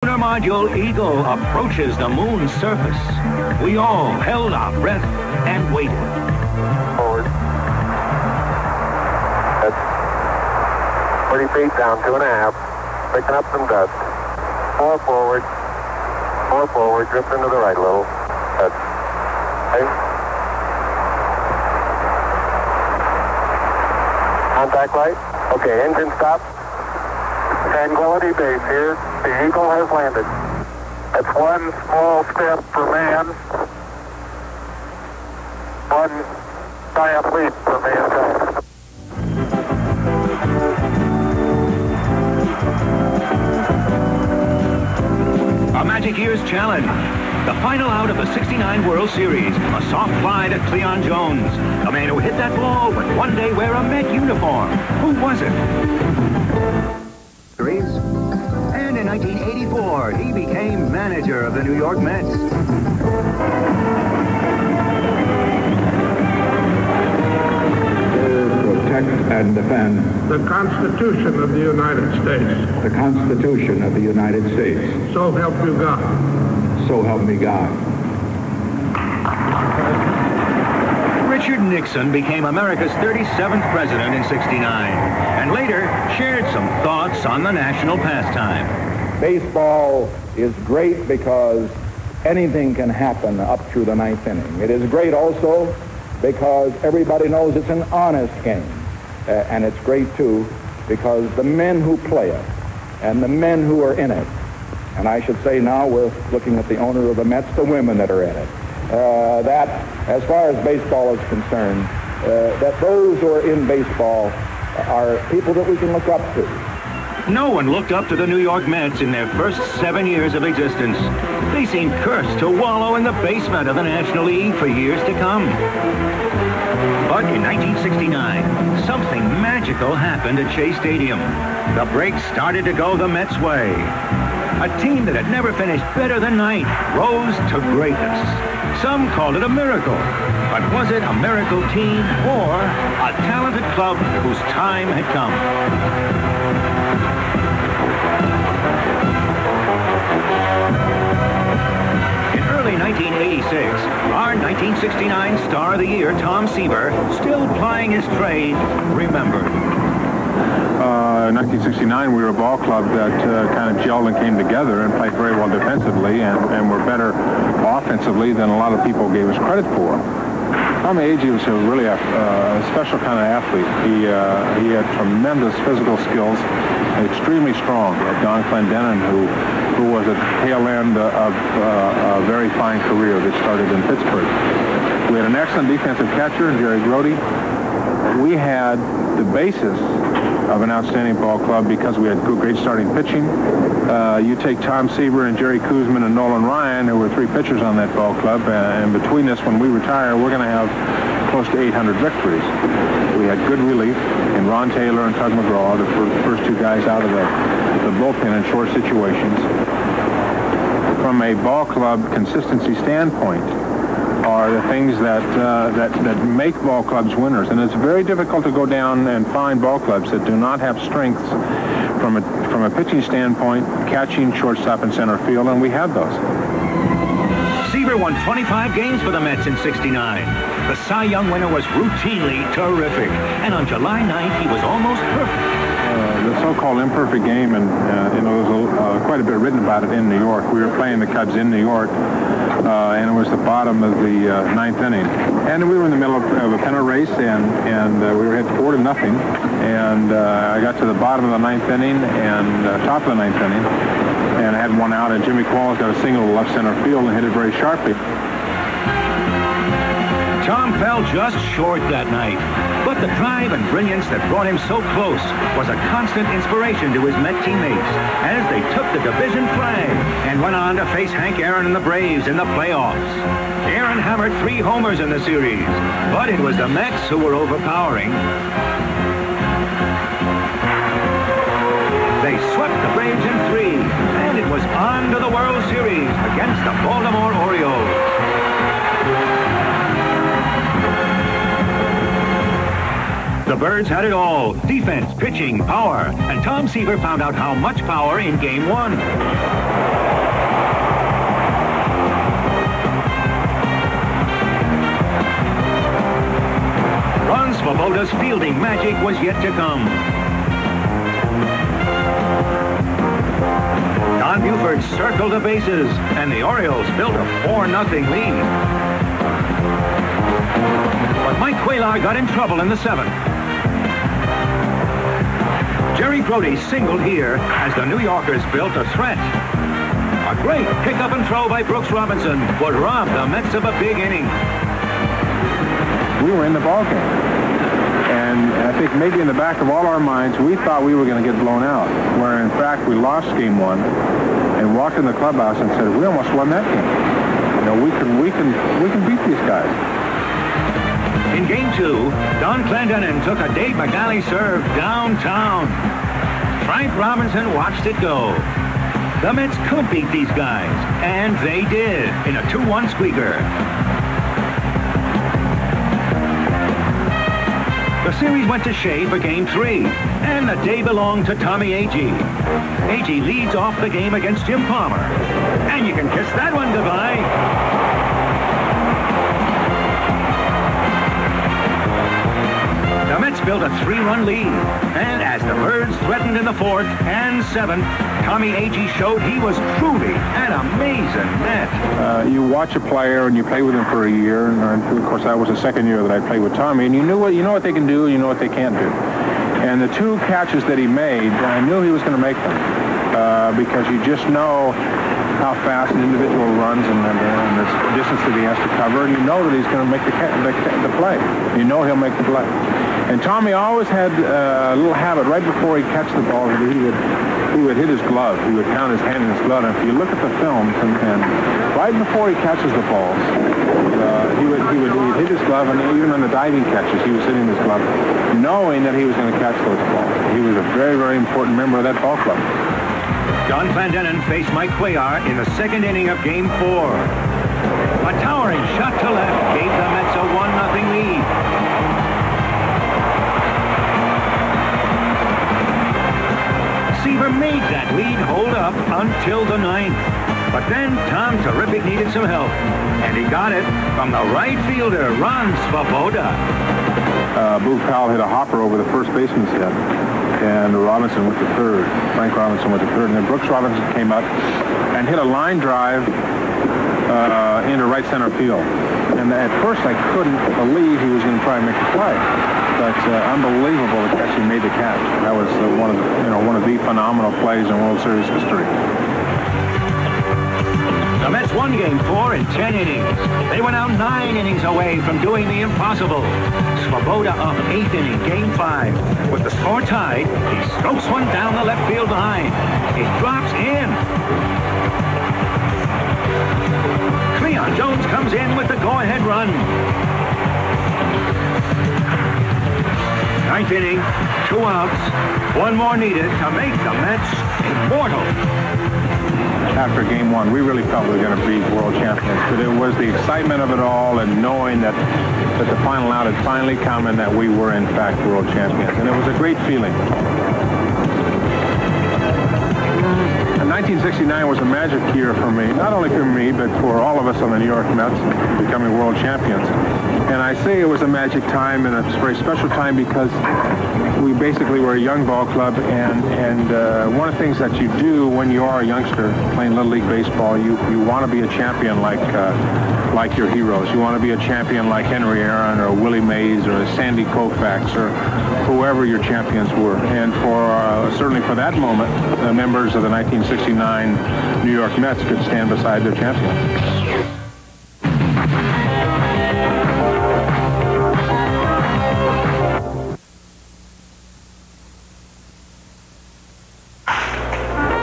Lunar module Eagle approaches the moon's surface. We all held our breath and waited. Forward. That's 30 feet down, 2.5. Picking up some dust. 4 forward. 4 forward. Drift into the right a little. That's okay. Contact light. Okay, engine stop. Tranquility Base here. The Eagle has landed. That's one small step for man, one giant leap for mankind. A Magic Year's challenge. The final out of the '69 World Series. A soft fly to Cleon Jones. The man who hit that ball would one day wear a Met uniform. Who was it? And in 1984, he became manager of the New York Mets. Protect and defend the Constitution of the United States. the Constitution of the United States. So help you God. So help me God. Richard Nixon became America's 37th president in '69, and later shared some thoughts on the national pastime. Baseball is great because anything can happen up through the ninth inning. It is great also because everybody knows it's an honest game. And it's great, too, because the men who play it and the men who are in it, and I should say now we're looking at the owner of the Mets, the women that are in it, that as far as baseball is concerned, that those who are in baseball are people that we can look up to. No one looked up to the New York Mets in their first 7 years of existence. They seemed cursed to wallow in the basement of the National League for years to come. But in 1969, something magical happened at Shea Stadium. The break started to go the Mets' way. A team that had never finished better than ninth rose to greatness. Some called it a miracle. But was it a miracle team or a talented club whose time had come? In early 1986, our 1969 Star of the Year, Tom Seaver, still plying his trade, remembered. In 1969, we were a ball club that kind of gelled and came together and played very well defensively and were better offensively than a lot of people gave us credit for. Tom Agee was really a special kind of athlete. He had tremendous physical skills, extremely strong. We had Don Clendenin, who was at the tail end of a very fine career that started in Pittsburgh. We had an excellent defensive catcher, Jerry Grody. We had the basis of an outstanding ball club because we had great starting pitching. You take Tom Seaver and Jerry Koosman and Nolan Ryan, who were 3 pitchers on that ball club, and between us, when we retire, we're going to have close to 800 victories. We had good relief in Ron Taylor and Tug McGraw, the first 2 guys out of the bullpen in short situations. From a ball club consistency standpoint, are the things that make ball clubs winners. And it's very difficult to go down and find ball clubs that do not have strengths from a pitching standpoint, catching, shortstop, and center field, and we had those. Seaver won 25 games for the Mets in '69. The Cy Young winner was routinely terrific, and on July 9th, he was almost perfect. The so-called imperfect game, and there was quite a bit written about it in New York. We were playing the Cubs in New York, and it was the bottom of the 9th inning. And we were in the middle of a pennant race, and we were hit 4-0. And I got to the bottom of the 9th inning and top of the 9th inning, and I had one out, and Jimmy Qualls got a single to left center field and hit it very sharply. Tom fell just short that night, but the drive and brilliance that brought him so close was a constant inspiration to his Met teammates as they took the division flag and went on to face Hank Aaron and the Braves in the playoffs. Aaron hammered 3 homers in the series, but it was the Mets who were overpowering. They swept the Braves in 3, and it was on to the World Series against the Baltimore Orioles. The Birds had it all. Defense, pitching, power. And Tom Seaver found out how much power in Game 1. Ron Swoboda's fielding magic was yet to come. Don Buford circled the bases, and the Orioles built a 4-0 lead. But Mike Cuellar got in trouble in the 7th. Jerry Brody singled here as the New Yorkers built a threat. A great pick-up and throw by Brooks Robinson would rob the Mets of a big inning. We were in the ballgame. And I think maybe in the back of all our minds, we thought we were going to get blown out, where in fact we lost Game 1 and walked in the clubhouse and said, we almost won that game. You know, we can beat these guys. In Game 2, Don Clendenin took a Dave McGalley serve downtown. Frank Robinson watched it go. The Mets could beat these guys, and they did in a 2-1 squeaker. The series went to Shea for Game 3, and the day belonged to Tommy Agee. Agee leads off the game against Jim Palmer. And you can kiss that one goodbye. The Mets built a 3-run lead, and as the Birds threatened in the 4th and 7th, Tommy Agee showed he was truly an amazing Met. You watch a player and you play with him for a year, and of course that was the 2nd year that I played with Tommy, and you know what they can do, you know what they can't do. And the 2 catches that he made, I knew he was going to make them because you just know how fast an individual runs and the distance that he has to cover, and you know that he's going to make the play. You know he'll make the play. And Tommy always had a little habit right before he catches the ball. He would hit his glove. He would count his hand in his glove. And if you look at the films, and right before he catches the balls, he would hit his glove, and even on the diving catches, he was hitting his glove, knowing that he was going to catch those balls. He was a very, very important member of that ball club. Don Clendenin faced Mike Cuellar in the 2nd inning of Game 4. A towering shot to left gave the Mets a 1-0 lead. Seaver made that lead hold up until the 9th. But then Tom Terrific needed some help, and he got it from the right fielder, Ron Swoboda. Boo Powell hit a hopper over the first baseman's head, and Robinson went to 3rd. Frank Robinson went to 3rd, and then Brooks Robinson came up and hit a line drive into right center field. And at first I couldn't believe he was going to try and make the play. But unbelievable that he actually made the catch. That was one of the phenomenal plays in World Series history. The Mets won Game 4 in 10 innings. They were now 9 innings away from doing the impossible. Swoboda up 8th inning, Game 5. With the score tied, he strokes one down the left field line. It drops in. Cleon Jones comes in with the go-ahead run. 9th inning, 2 outs, 1 more needed to make the Mets immortal. After Game 1, we really felt we were going to be world champions, but it was the excitement of it all and knowing that the final out had finally come and that we were in fact world champions, and it was a great feeling. 1969 was a magic year for me, not only for me, but for all of us on the New York Mets becoming world champions. And I say it was a magic time and a very special time because we basically were a young ball club, and one of the things that you do when you are a youngster playing Little League Baseball, you want to be a champion like your heroes. You want to be a champion like Henry Aaron or Willie Mays or Sandy Koufax or whoever your champions were. And for certainly for that moment, the members of the 1969 New York Mets could stand beside their champion.